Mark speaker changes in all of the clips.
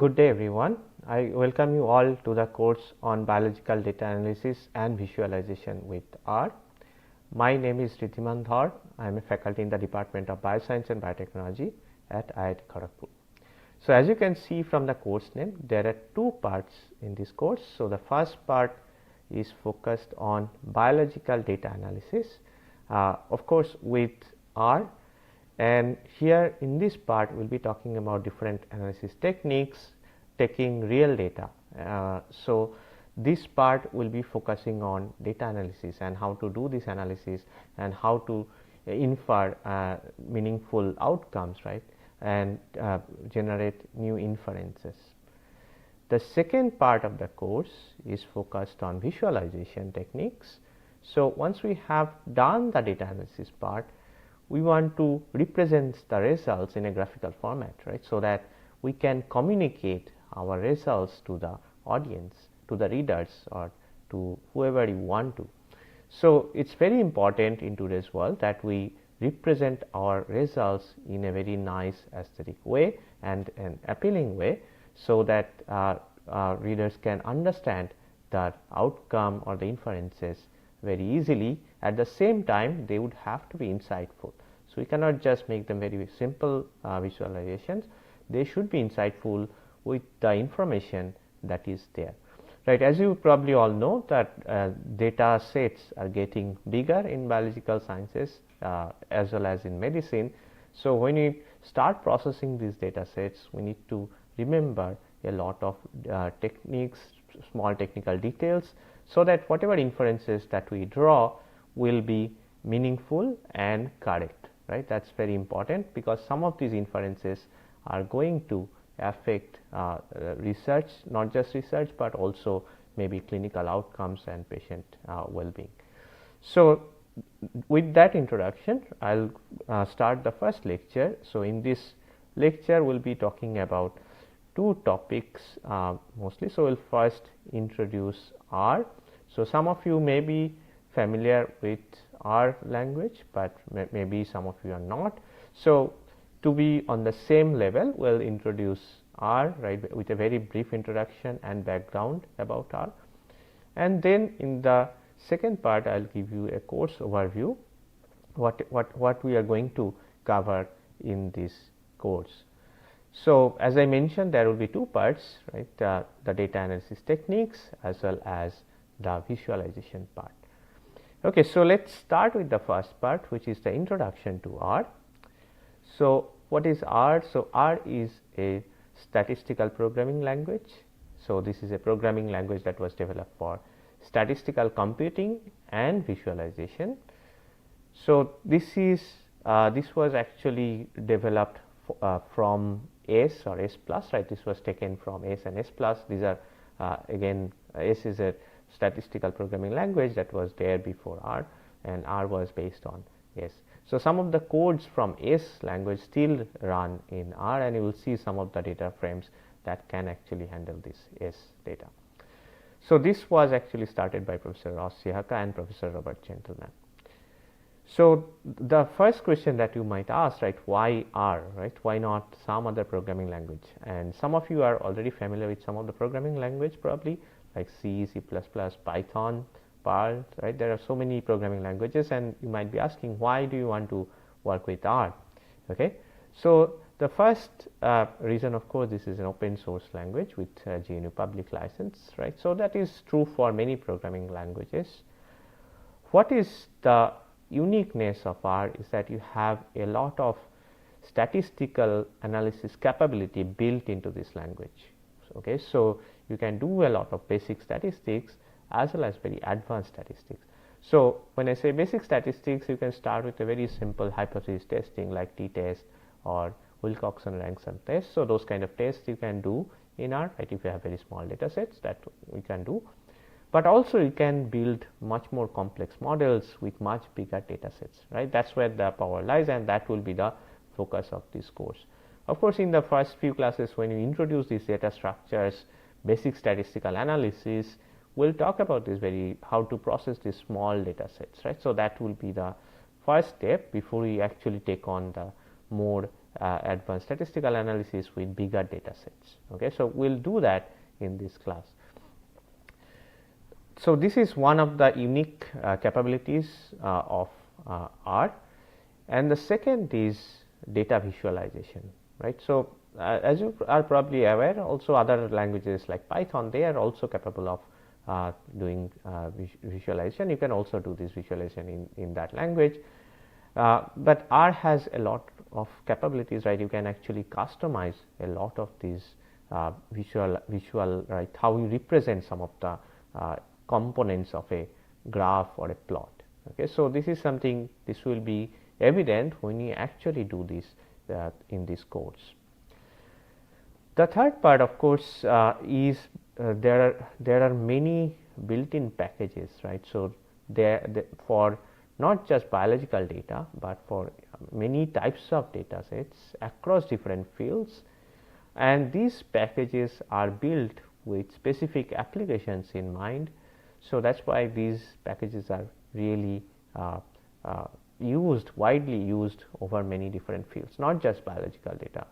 Speaker 1: Good day everyone. I welcome you all to the course on biological data analysis and visualization with R. My name is Ridhiman Dhar. I am a faculty in the Department of Bioscience and Biotechnology at IIT Kharagpur. So as you can see from the course name, there are two parts in this course. So the first part is focused on biological data analysis, of course with R. And here in this part we will be talking about different analysis techniques taking real data. So this part will be focusing on data analysis and how to do this analysis and how to infer meaningful outcomes, right, and generate new inferences. The second part of the course is focused on visualization techniques. So once we have done the data analysis part, we want to represent the results in a graphical format, right, so that we can communicate our results to the audience, to the readers, or to whoever you want to. So it's very important in today's world that we represent our results in a very nice aesthetic way and an appealing way, so that readers can understand the outcome or the inferences very easily. At the same time, they would have to be insightful. So we cannot just make them very simple visualizations. They should be insightful with the information that is there, right. As you probably all know that data sets are getting bigger in biological sciences as well as in medicine. So when we start processing these data sets, we need to remember a lot of techniques, small technical details, so that whatever inferences that we draw will be meaningful and correct, right. That is very important, because some of these inferences are going to affect research, not just research, but also maybe clinical outcomes and patient well-being. So with that introduction, I will start the first lecture. So in this lecture, we will be talking about two topics mostly. So we will first introduce R. So some of you may be familiar with R language, but maybe some of you are not. So to be on the same level, we will introduce R, right, with a very brief introduction and background about R. And then in the second part, I will give you a course overview, what we are going to cover in this course. So as I mentioned, there will be two parts, right, the data analysis techniques as well as the visualization part. Okay, so let us start with the first part, which is the introduction to R. So what is R? So R is a statistical programming language. So this is a programming language that was developed for statistical computing and visualization. So this was actually developed from S or S plus, right. This was taken from S and S plus. These are again, S is a statistical programming language that was there before R, and R was based on S. So some of the codes from S language still run in R, and you will see some of the data frames that can actually handle this S data. So this was actually started by Professor Ross Sihaka and Professor Robert Gentleman. So the first question that you might ask, right, why R, right, why not some other programming language? And some of you are already familiar with some of the programming language, probably like C, C++, Python, Perl, right. There are so many programming languages, and you might be asking, why do you want to work with R? Okay. So the first reason, of course, this is an open source language with GNU public license, right. So that is true for many programming languages. What is the uniqueness of R is that you have a lot of statistical analysis capability built into this language. Okay, so you can do a lot of basic statistics as well as very advanced statistics. So when I say basic statistics, you can start with a very simple hypothesis testing like t-test or Wilcoxon rank sum test. So those kind of tests you can do in R, right, if you have very small data sets, that we can do. But also you can build much more complex models with much bigger data sets, right. That is where the power lies, and that will be the focus of this course. Of course, in the first few classes, when you introduce these data structures, basic statistical analysis, we will talk about this how to process these small data sets, right. So that will be the first step before we actually take on the more advanced statistical analysis with bigger data sets. Okay, so we'll do that in this class. So this is one of the unique capabilities of R, and the second is data visualization, right. So as you are probably aware, also other languages like Python, they are also capable of doing visualization. You can also do this visualization in that language, but R has a lot of capabilities, right. You can actually customize a lot of these visual, right, how you represent some of the components of a graph or a plot. Okay, so this is something, this will be evident when you actually do this in this course. The third part, of course, is there are many built-in packages, right. So for not just biological data, but for many types of data sets across different fields, and these packages are built with specific applications in mind. So that's why these packages are really widely used over many different fields, not just biological data.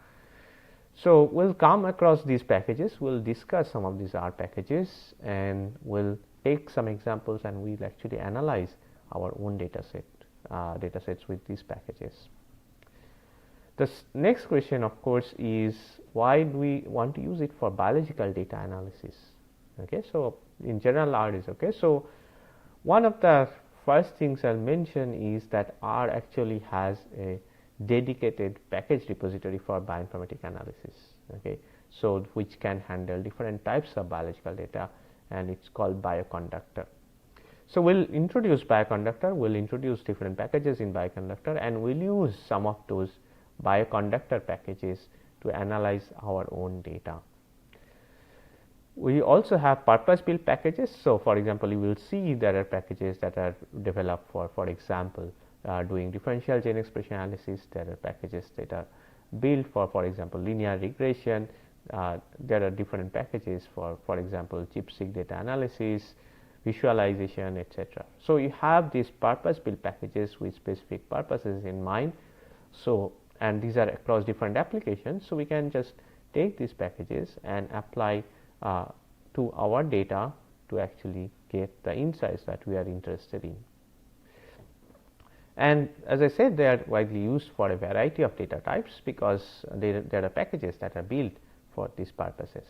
Speaker 1: So we'll come across these packages, we'll discuss some of these R packages, and we'll take some examples, and we'll actually analyze our own data sets with these packages. The next question, of course, is why do we want to use it for biological data analysis? Okay, so in general, R is okay. So one of the first things I'll mention is that R actually has a dedicated package repository for bioinformatic analysis. Okay, so which can handle different types of biological data, and it's called Bioconductor. So we'll introduce Bioconductor, we'll introduce different packages in Bioconductor, and we'll use some of those Bioconductor packages to analyze our own data. We also have purpose built packages. So for example, you will see there are packages that are developed for example, doing differential gene expression analysis. There are packages that are built for example, linear regression. There are different packages for example, ChIP-seq data analysis, visualization, etc. So you have these purpose built packages with specific purposes in mind. So, and these are across different applications. So we can just take these packages and apply to our data to actually get the insights that we are interested in. And as I said, they are widely used for a variety of data types, because there are packages that are built for these purposes.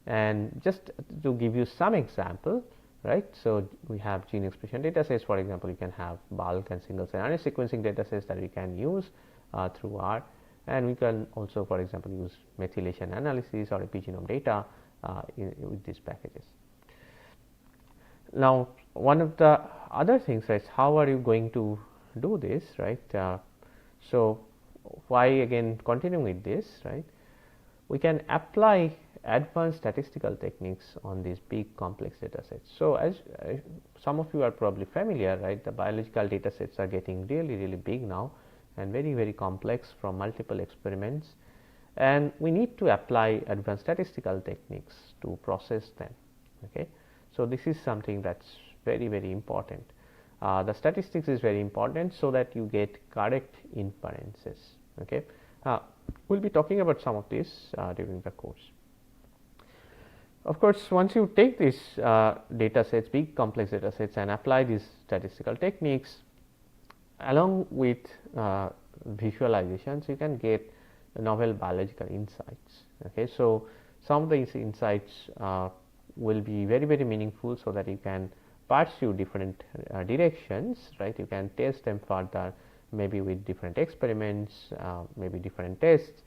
Speaker 1: And just to give you some example, right. So we have gene expression data sets. For example, you can have bulk and single cell RNA sequencing data sets that we can use through R, and we can also, for example, use methylation analysis or epigenome data with these packages. Now, one of the other things is how are you going to do this, right? So why again continuing with this, right? We can apply advanced statistical techniques on these big complex data sets. So as some of you are probably familiar, right, the biological data sets are getting really big now and very complex from multiple experiments, and we need to apply advanced statistical techniques to process them. Okay, so this is something that's very important. The statistics is very important so that you get correct inferences. Okay, we'll be talking about some of this during the course. Of course, once you take these data sets, big complex data sets, and apply these statistical techniques along with visualizations, you can get novel biological insights. Okay, so some of these insights will be very meaningful, so that you can pursue different directions, right. You can test them further, maybe with different experiments, maybe different tests,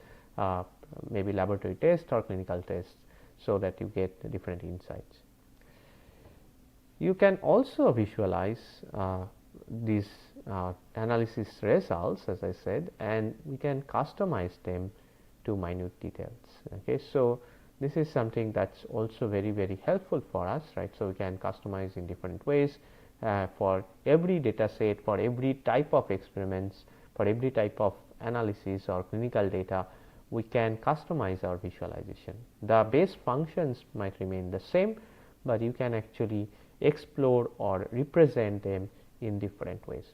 Speaker 1: maybe laboratory tests or clinical tests, so that you get different insights. You can also visualize these analysis results, as I said, and we can customize them to minute details. Okay, so this is something that's also very helpful for us, right. So we can customize in different ways for every data set, for every type of experiments, for every type of analysis or clinical data. We can customize our visualization. The base functions might remain the same, but you can actually explore or represent them in different ways.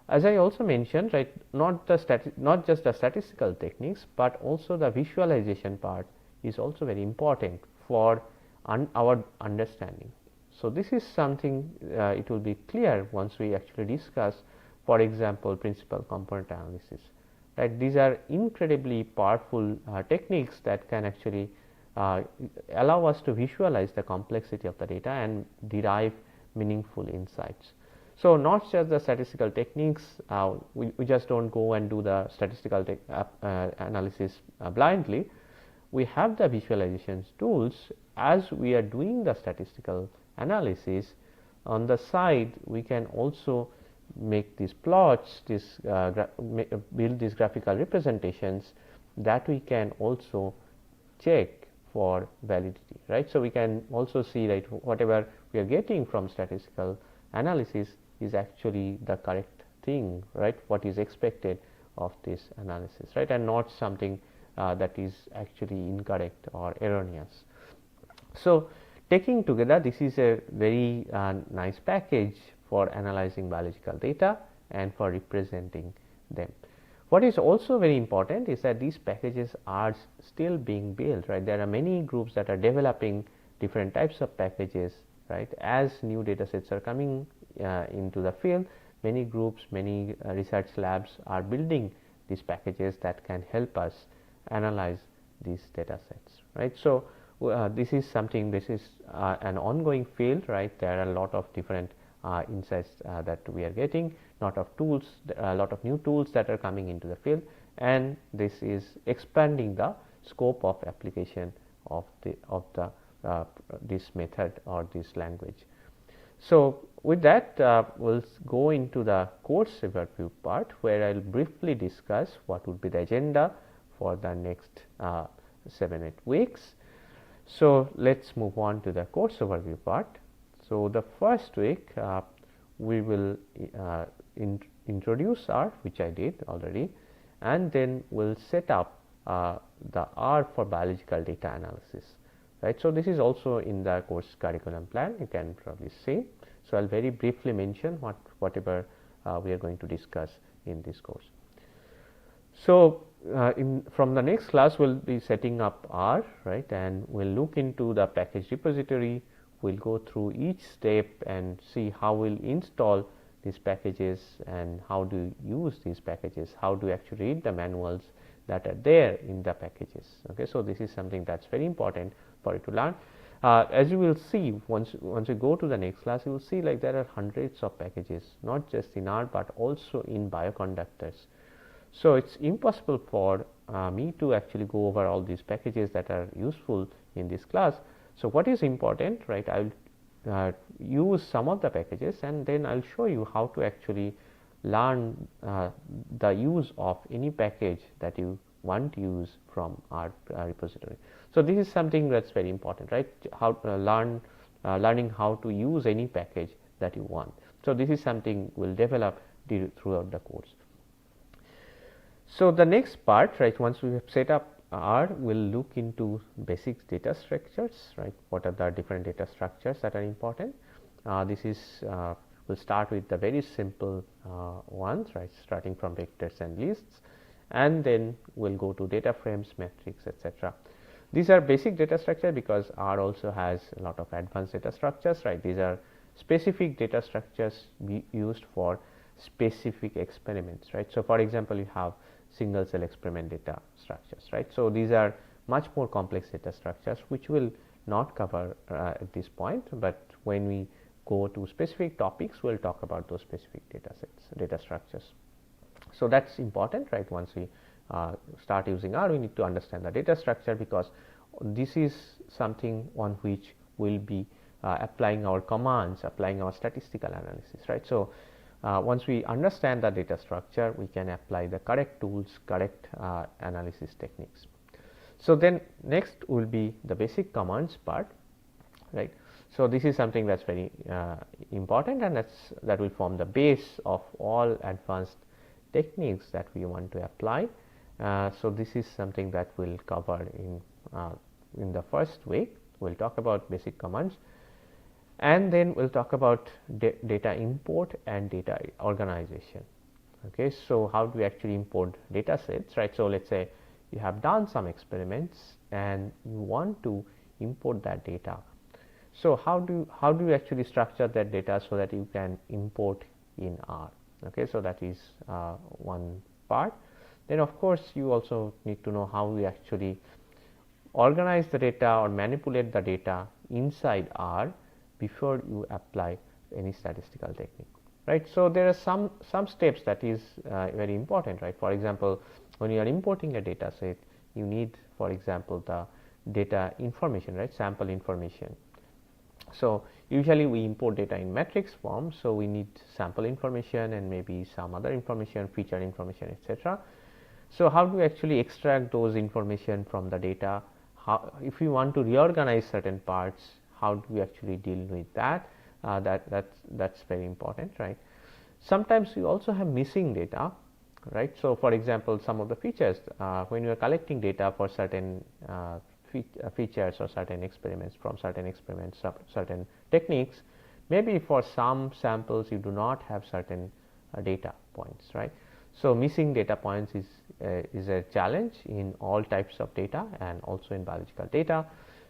Speaker 1: As I also mentioned, right, not just the statistical techniques, but also the visualization part is also very important for our understanding. So, this is something it will be clear once we actually discuss, for example, principal component analysis. Right, these are incredibly powerful techniques that can actually allow us to visualize the complexity of the data and derive meaningful insights. So, not just the statistical techniques, we just do not go and do the statistical analysis blindly. We have the visualizations tools. As we are doing the statistical analysis, on the side we can also make these plots, build these graphical representations that we can also check for validity, right. So, we can also see, right, whatever we are getting from statistical analysis is actually the correct thing, right, what is expected of this analysis, right, and not something that is actually incorrect or erroneous. So, taking together, this is a very nice package for analyzing biological data and for representing them. What is also very important is that these packages are still being built, right. There are many groups that are developing different types of packages, right. As new data sets are coming into the field, many groups, many research labs are building these packages that can help us analyze these data sets, right. So, this is something, this is an ongoing field, right. There are a lot of different insights that we are getting, lot of tools, a lot of new tools that are coming into the field, and this is expanding the scope of application of this method or this language. So, with that we will go into the course overview part, where I will briefly discuss what would be the agenda for the next 7-8 weeks. So, let us move on to the course overview part. So, the first week we will introduce R, which I did already, and then we will set up the R for biological data analysis, right. So, this is also in the course curriculum plan, you can probably see. So, I will very briefly mention whatever we are going to discuss in this course. So, from the next class we will be setting up R, right, and we will look into the package repository. We will go through each step and see how we will install these packages and how do you use these packages, how do you actually read the manuals that are there in the packages. Okay. So, this is something that is very important for you to learn. As you will see, once you go to the next class, you will see like there are hundreds of packages, not just in R, but also in bioconductors. So, it is impossible for me to actually go over all these packages that are useful in this class. So, what is important, right, I will use some of the packages and then I will show you how to actually learn the use of any package that you want to use from our repository. So, this is something that is very important, right, how learning how to use any package that you want. So, this is something we will develop throughout the course. So, the next part, right, once we have set up R, we will look into basic data structures, right, what are the different data structures that are important. This is we will start with the very simple ones, right, starting from vectors and lists, and then we will go to data frames, metrics, etc. These are basic data structure because R also has a lot of advanced data structures, right. These are specific data structures used for specific experiments, right. So, for example, you have single cell experiment data structures, right. So, these are much more complex data structures which will not cover at this point, but when we go to specific topics we will talk about those specific data sets, data structures. So, that is important, right. Once we start using R, we need to understand the data structure, because this is something on which we will be applying our commands, applying our statistical analysis, right. So, once we understand the data structure, we can apply the correct tools, correct analysis techniques. So, then next will be the basic commands part, right. So, this is something that is very important, and that will form the base of all advanced techniques that we want to apply. So, this is something that we will cover in the first week. We will talk about basic commands, and then we will talk about data import and data organization. Okay, so how do we actually import data sets, right? So let's say you have done some experiments and you want to import that data. So how do you actually structure that data so that you can import in R? Okay, so that is one part. Then of course you also need to know how we actually organize the data or manipulate the data inside R before you apply any statistical technique, right? So there are some steps that is very important, right? For example, when you are importing a data set, you need, for example, the data information, right? Sample information. So usually we import data in matrix form, so we need sample information and maybe some other information, feature information, etc. So how do we actually extract those information from the data? How, if we want to reorganize certain parts, how do we actually deal with that? That's very important, right? Sometimes you also have missing data, right? So for example, some of the features, when you are collecting data for certain features or certain experiments, from certain experiments, certain techniques, maybe for some samples you do not have certain data points, right? So missing data points is a challenge in all types of data and also in biological data.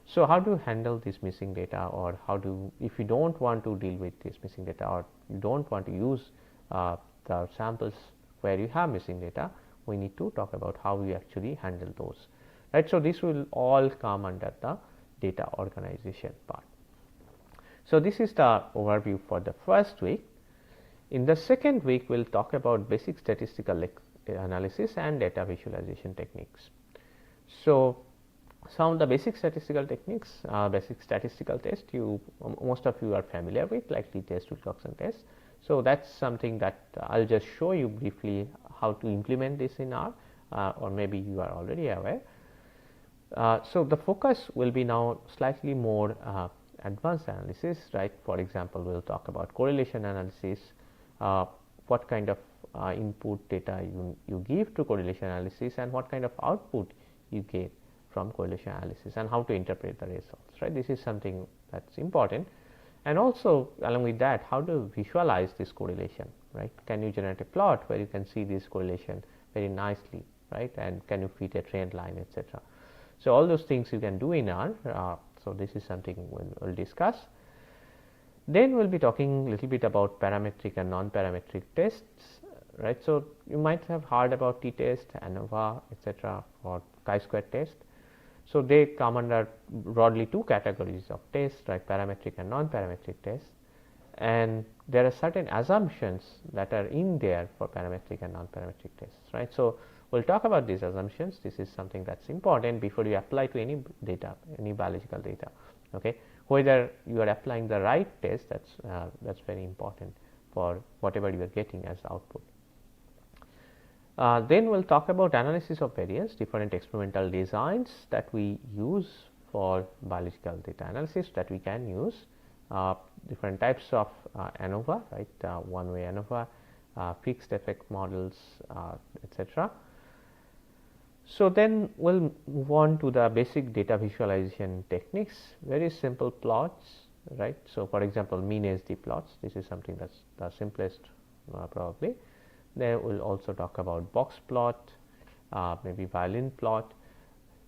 Speaker 1: So how do you handle this missing data, or how do, if you don't want to deal with this missing data, or you don't want to use the samples where you have missing data, we need to talk about how we actually handle those, right? So this will all come under the data organization part. So this is the overview for the first week. In the second week, we'll talk about basic statistical analysis and data visualization techniques. So some of the basic statistical techniques, basic statistical test, most of you are familiar with, like t-test, Wilcoxon test. So that's something that I'll just show you briefly how to implement this in R, or maybe you are already aware. So the focus will be now slightly more advanced analysis, right? For example, we'll talk about correlation analysis, what kind of input data you give to correlation analysis, and what kind of output you get from correlation analysis, and how to interpret the results, right? This is something that's important. And also along with that, how to visualize this correlation, right? Can you generate a plot where you can see this correlation very nicely, right? And can you fit a trend line, etc. So all those things you can do in R. So this is something we'll discuss. Then we'll be talking a little bit about parametric and non-parametric tests, right? So you might have heard about t-test, ANOVA, etc., or chi-square test. So they come under broadly two categories of tests, like parametric and non-parametric tests. And there are certain assumptions that are in there for parametric and non-parametric tests, right? So we'll talk about these assumptions. This is something that's important before you apply to any data, any biological data. Okay, whether you are applying the right test, that's very important for whatever you are getting as output. Then we'll talk about analysis of variance, different experimental designs that we use for biological data analysis that we can use, different types of ANOVA, right? One-way ANOVA, fixed effect models, etc. So then we'll move on to the basic data visualization techniques, very simple plots, right? So for example, mean SD plots, this is something that's the simplest probably. Then we'll also talk about box plot, maybe violin plot.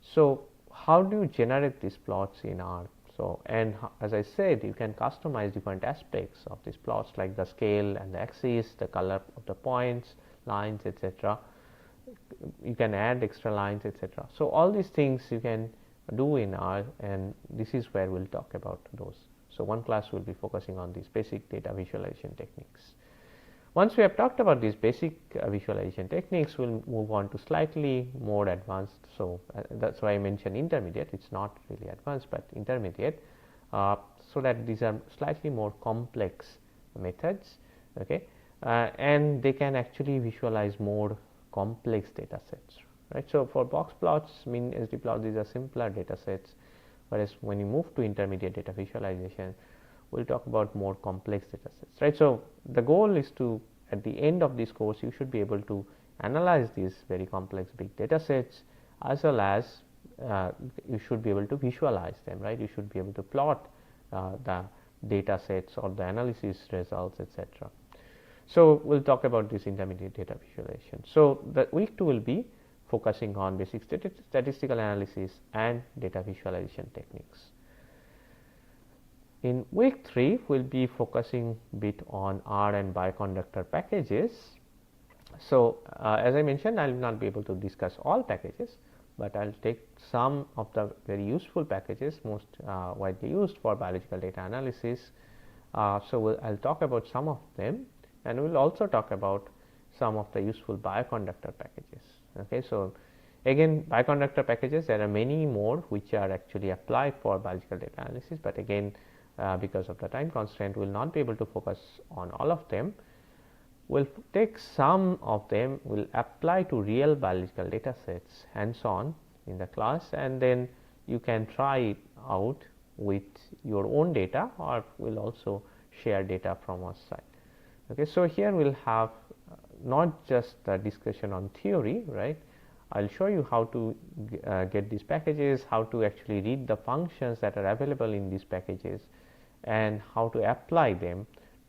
Speaker 1: So how do you generate these plots in R? So, and as I said, you can customize different aspects of these plots, like the scale and the axis, the color of the points, lines, etc. You can add extra lines, etc. So all these things you can do in R, and this is where we'll talk about those. So one class will be focusing on these basic data visualization techniques. Once we have talked about these basic visualization techniques, we'll move on to slightly more advanced. So that's why I mentioned intermediate. It's not really advanced, but intermediate, so that these are slightly more complex methods, okay, and they can actually visualize more complex data sets, right? So for box plots, mean SD plots, these are simpler data sets, whereas when you move to intermediate data visualization, we'll talk about more complex data sets, right? So the goal is to, at the end of this course, you should be able to analyze these very complex big data sets, as well as you should be able to visualize them, right? You should be able to plot the data sets or the analysis results, etc. So we'll talk about this intermediate data visualization. So the week 2 will be focusing on basic statistical analysis and data visualization techniques. In week 3, we'll be focusing a bit on R and bioconductor packages. So as I mentioned, I will not be able to discuss all packages, but I'll take some of the very useful packages most widely used for biological data analysis. So I'll talk about some of them, and we'll also talk about some of the useful bioconductor packages. Okay, so again, bioconductor packages, there are many more which are actually applied for biological data analysis, but again, because of the time constraint, we will not be able to focus on all of them. We'll take some of them, will apply to real biological data sets hands on in the class, and then you can try it out with your own data, or we'll also share data from our side. Okay, so here we'll have not just the discussion on theory, right? I'll show you how to get these packages, how to actually read the functions that are available in these packages, and how to apply them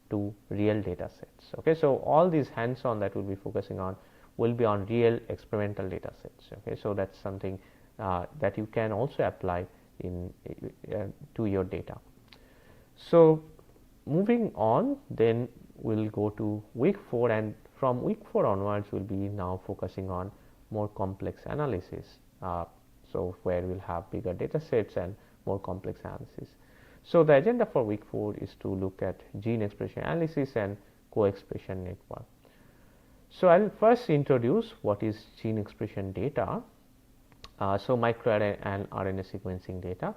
Speaker 1: to real data sets. Okay, so all these hands-on that we'll be focusing on will be on real experimental data sets. Okay, so that's something that you can also apply in to your data. So moving on, then we'll go to week 4, and from week 4 onwards, we'll be now focusing on more complex analysis. So where we'll have bigger data sets and more complex analysis. So the agenda for week 4 is to look at gene expression analysis and co-expression network. So I'll first introduce what is gene expression data. So microRNA and RNA sequencing data.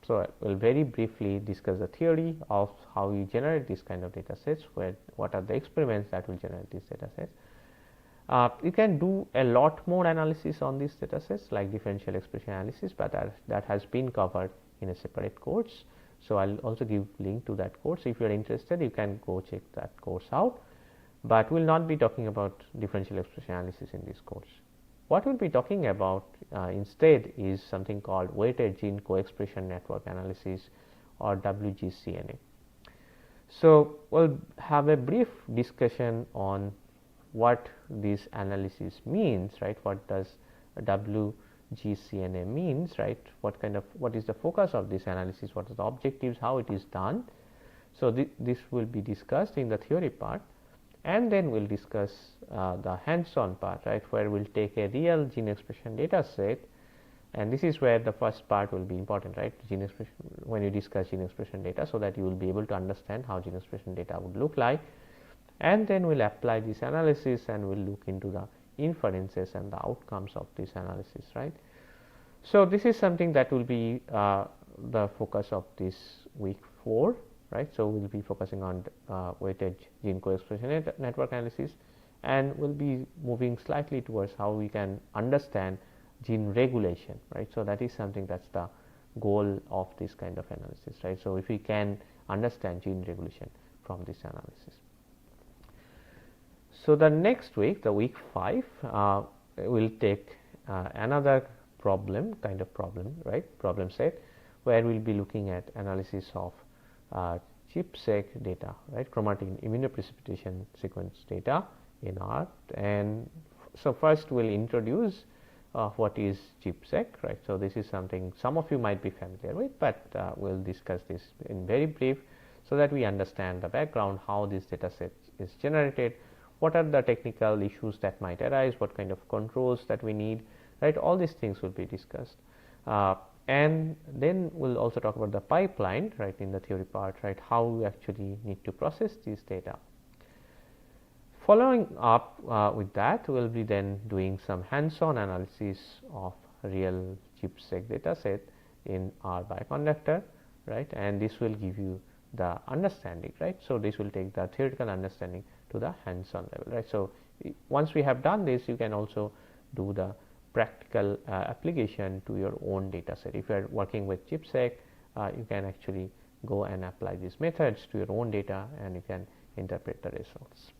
Speaker 1: So I will very briefly discuss the theory of how you generate this kind of data sets, what are the experiments that will generate these data sets. You can do a lot more analysis on these data sets like differential expression analysis, but that has been covered in a separate course. So I'll also give link to that course. If you are interested, you can go check that course out, but we'll not be talking about differential expression analysis in this course. What we'll be talking about instead is something called weighted gene co-expression network analysis, or WGCNA. So we'll have a brief discussion on what this analysis means, right? What does WGCNA means, right? What is the focus of this analysis? What are the objectives? How it is done? So this will be discussed in the theory part, and then we'll discuss the hands-on part, right? Where we'll take a real gene expression data set, and this is where the first part will be important, right? Gene expression, when you discuss gene expression data, so that you will be able to understand how gene expression data would look like, and then we'll apply this analysis and we'll look into the inferences and the outcomes of this analysis, right? So this is something that will be the focus of this week 4, right? So we'll be focusing on weighted gene co-expression network analysis, and we'll be moving slightly towards how we can understand gene regulation, right? So that is something that's the goal of this kind of analysis, right? So if we can understand gene regulation from this analysis. So the next week, the week 5, we'll take another problem, right? Problem set, where we'll be looking at analysis of ChIP-seq data, right? Chromatin immunoprecipitation sequence data in R. And so first we'll introduce what is ChIP-seq, right? So this is something some of you might be familiar with, but we'll discuss this in very brief so that we understand the background, how this data set is generated, what are the technical issues that might arise, what kind of controls that we need, right? All these things will be discussed. And then we'll also talk about the pipeline, right, in the theory part, right, how we actually need to process these data. Following up with that, we'll be then doing some hands-on analysis of real ChIP-seq data set in our bioconductor, right, and this will give you the understanding, right. So this will take the theoretical understanding to the hands-on level, right. So once we have done this, you can also do the practical application to your own data set. If you are working with ChIP-seq, you can actually go and apply these methods to your own data, and you can interpret the results.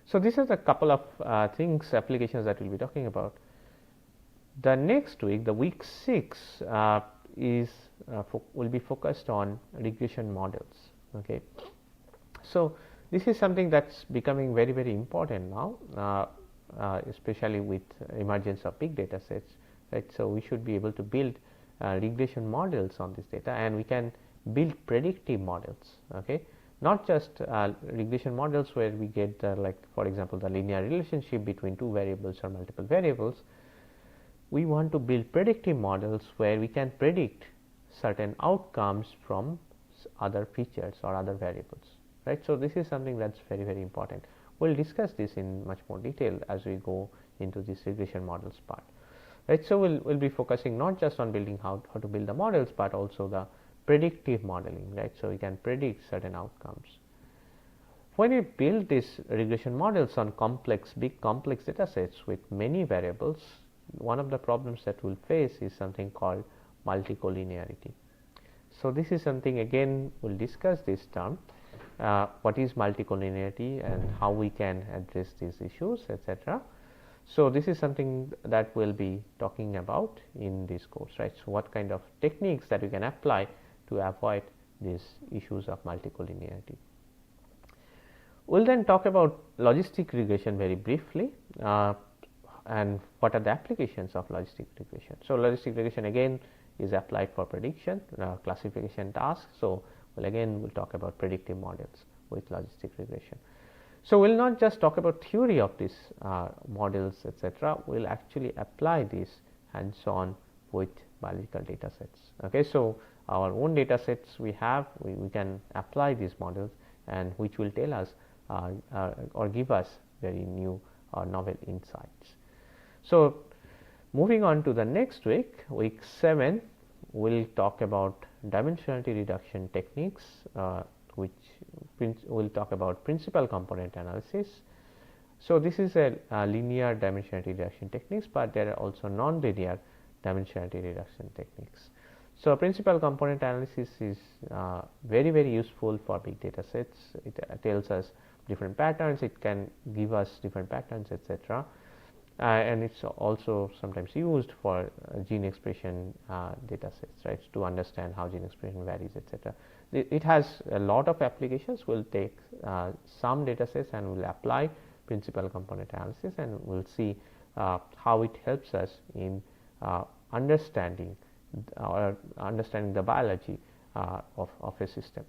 Speaker 1: So these are the couple of applications that we'll be talking about. The next week, the week 6, will be focused on regression models. Okay, so This is something that's becoming very, very important now, especially with emergence of big data sets, right. So, we should be able to build regression models on this data, and we can build predictive models, okay. Not just regression models where we get like for example, the linear relationship between two variables or multiple variables. We want to build predictive models where we can predict certain outcomes from other features or other variables, right. So, this is something that is very, very important. We will discuss this in much more detail as we go into this regression models part, right. So, we will be focusing not just on building how to build the models, but also the predictive modeling, right. So, we can predict certain outcomes. When we build these regression models on big complex data sets with many variables, one of the problems that we will face is something called multicollinearity. So, this is something again we will discuss this term, what is multicollinearity and how we can address these issues, etc. So, this is something that we will be talking about in this course, right. So, what kind of techniques that we can apply to avoid these issues of multicollinearity. We will then talk about logistic regression very briefly, and what are the applications of logistic regression. So, logistic regression again is applied for prediction, classification tasks. So, we will talk about predictive models with logistic regression. So, we will not just talk about theory of these models, etc. We will actually apply this hands on with biological data sets. Okay. So, our own data sets we have, we can apply these models, and which will tell us or give us very new or novel insights. So, moving on to the next week, week 7, we will talk about dimensionality reduction techniques, which we will talk about principal component analysis. So, this is a linear dimensionality reduction techniques, but there are also non-linear dimensionality reduction techniques. So, principal component analysis is very, very useful for big data sets. It tells us different patterns, it can give us different patterns, etc. And it is also sometimes used for gene expression data sets, right, to understand how gene expression varies, etc. It has a lot of applications. We will take some data sets and we will apply principal component analysis, and we will see how it helps us in understanding the biology of a system.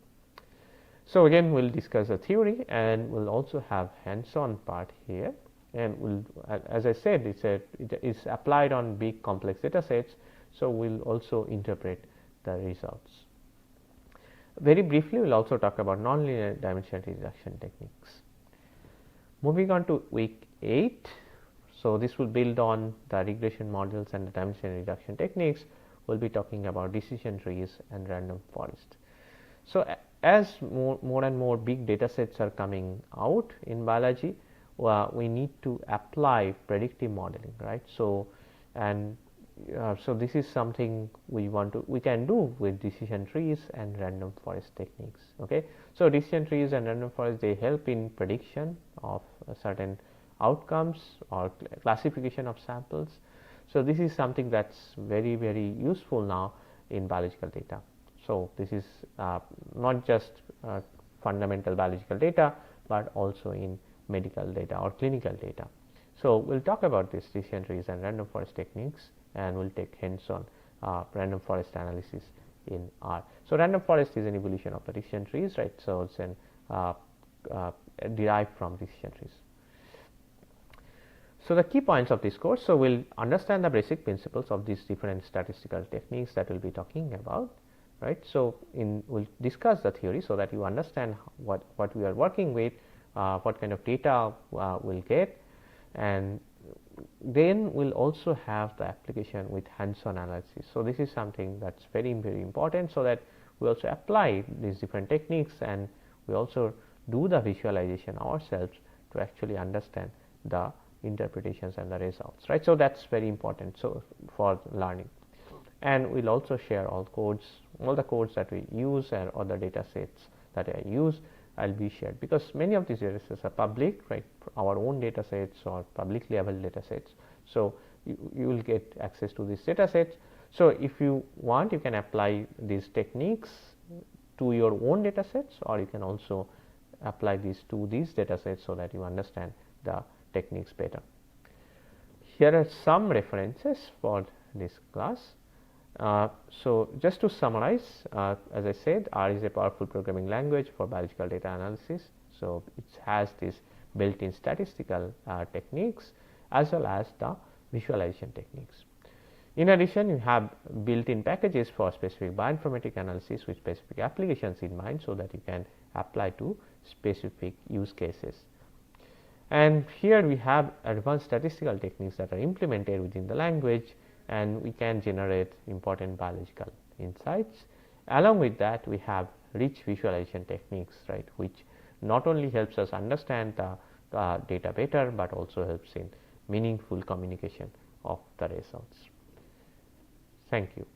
Speaker 1: So, again we will discuss the theory, and we will also have hands on part here, and we'll, as I said, it is applied on big complex data sets. So, we will also interpret the results. Very briefly, we will also talk about nonlinear dimensionality reduction techniques. Moving on to week 8. So, this will build on the regression models and the dimensionality reduction techniques. We will be talking about decision trees and random forest. So, as more and more big data sets are coming out in biology, we need to apply predictive modeling, right. So, so this is something we can do with decision trees and random forest techniques. Okay. So, decision trees and random forest, they help in prediction of certain outcomes or classification of samples. So, this is something that is very, very useful now in biological data. So, this is not just fundamental biological data, but also in medical data or clinical data. So, we will talk about this decision trees and random forest techniques, and we will take hands on random forest analysis in R. So, random forest is an evolution of the decision trees, right. So, it is derived from decision trees. So, the key points of this course. So, we will understand the basic principles of these different statistical techniques that we will be talking about, right. So, we will discuss the theory so that you understand what we are working with, what kind of data we will get, and then we will also have the application with hands on analysis. So, this is something that is very, very important, so that we also apply these different techniques, and we also do the visualization ourselves to actually understand the interpretations and the results, right. So, that is very important for learning, and we will also share all the codes that we use, and other data sets that I use will be shared, because many of these data sets are public, right, our own data sets or publicly available data sets. So, you will get access to these data sets. So, if you want, you can apply these techniques to your own data sets, or you can also apply this to these data sets so that you understand the techniques better. Here are some references for this class. So, just to summarize, as I said, R is a powerful programming language for biological data analysis. So, it has this built-in statistical techniques as well as the visualization techniques. In addition, you have built-in packages for specific bioinformatic analysis with specific applications in mind, so that you can apply to specific use cases. And here we have advanced statistical techniques that are implemented within the language, and we can generate important biological insights. Along with that, we have rich visualization techniques, right, which not only helps us understand the data better, but also helps in meaningful communication of the results. Thank you.